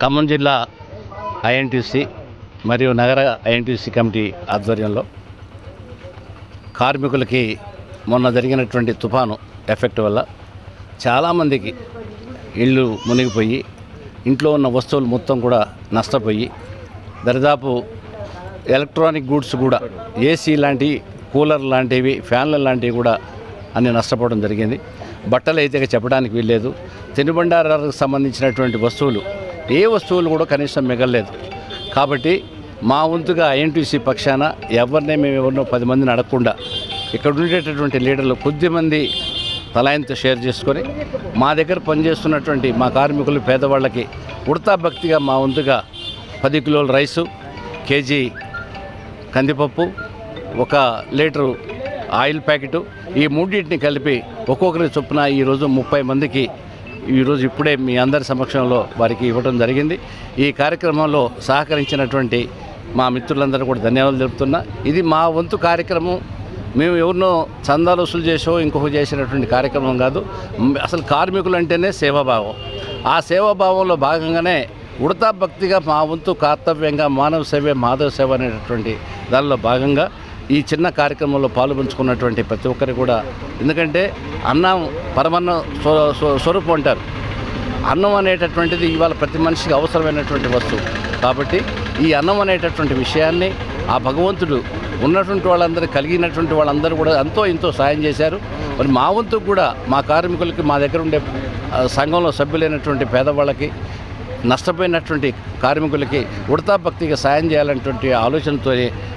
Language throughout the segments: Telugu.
ఖమ్మం జిల్లా ఐఎన్టీసీ మరియు నగర ఐఎన్టీసీ కమిటీ ఆధ్వర్యంలో కార్మికులకి మొన్న జరిగినటువంటి తుఫాను ఎఫెక్ట్ వల్ల చాలామందికి ఇళ్ళు మునిగిపోయి ఇంట్లో ఉన్న వస్తువులు మొత్తం కూడా నష్టపోయి దరిదాపు ఎలక్ట్రానిక్ గూడ్స్ కూడా ఏసీ లాంటి కూలర్ లాంటివి ఫ్యాన్ల లాంటివి కూడా అన్నీ నష్టపోవడం జరిగింది. బట్టలు అయితే చెప్పడానికి వీల్లేదు. తినుబండారాలకు సంబంధించినటువంటి వస్తువులు ఏ వస్తువులు కూడా కనీసం మిగలలేదు. కాబట్టి మా వంతుగా ఐఎన్టీసీ పక్షాన మేము ఎవరినో 10 మందిని అడగకుండా ఇక్కడ ఉండేటటువంటి లీడర్లు కొద్దిమంది తలాయంతో షేర్ చేసుకొని మా దగ్గర పనిచేస్తున్నటువంటి మా కార్మికులు పేదవాళ్ళకి ఉడతా భక్తిగా మా వంతుగా 10 కిలోల రైసు, కేజీ కందిపప్పు, 1 లీటరు ఆయిల్ ప్యాకెటు, ఈ మూడింటిని కలిపి ఒక్కొక్కరి చొప్పున ఈరోజు 30 మందికి ఈరోజు ఇప్పుడే మీ అందరి సమక్షంలో వారికి ఇవ్వడం జరిగింది. ఈ కార్యక్రమంలో సహకరించినటువంటి మా మిత్రులందరూ కూడా ధన్యవాదాలు తెలుపుతున్నా. ఇది మా వంతు కార్యక్రమం. మేము ఎవరినో చందాలు వసూలు చేసో ఇంకొక చేసినటువంటి కార్యక్రమం కాదు. అసలు కార్మికులు అంటేనే సేవాభావం. ఆ సేవాభావంలో భాగంగానే ఉడతా భక్తిగా మా వంతు కర్తవ్యంగా మానవ సేవే మాధవ సేవ అనేటటువంటి దానిలో భాగంగా ఈ చిన్న కార్యక్రమంలో పాల్పంచుకున్నటువంటి ప్రతి ఒక్కరు కూడా, ఎందుకంటే అన్నం పరమాన్నం స్వరూపం అంటారు. అన్నం అనేటటువంటిది ఇవాళ ప్రతి మనిషికి అవసరమైనటువంటి వస్తువు. కాబట్టి ఈ అన్నం అనేటటువంటి విషయాన్ని ఆ భగవంతుడు ఉన్నటువంటి వాళ్ళందరూ కలిగినటువంటి వాళ్ళందరూ కూడా ఎంతో సాయం చేశారు. మరి మా వంతుకు కూడా మా కార్మికులకి మా దగ్గర ఉండే సంఘంలో సభ్యులైనటువంటి పేదవాళ్ళకి నష్టపోయినటువంటి కార్మికులకి ఉడతా భక్తిగా సాయం చేయాలనేటువంటి ఆలోచనతో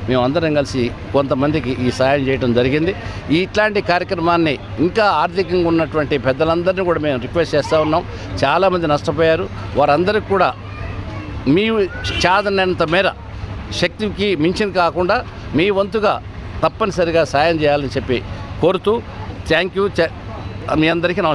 మేము అందరం కలిసి కొంతమందికి ఈ సాయం చేయడం జరిగింది. ఇట్లాంటి కార్యక్రమాన్ని ఇంకా ఆర్థికంగా ఉన్నటువంటి పెద్దలందరినీ కూడా మేము రిక్వెస్ట్ చేస్తూ ఉన్నాం. చాలామంది నష్టపోయారు. వారందరికీ కూడా మీ చాదనంత మేర శక్తికి మించిన కాకుండా మీ వంతుగా తప్పనిసరిగా సాయం చేయాలని చెప్పి కోరుతూ థ్యాంక్ యూ. మీ అందరికీ నమస్కారం.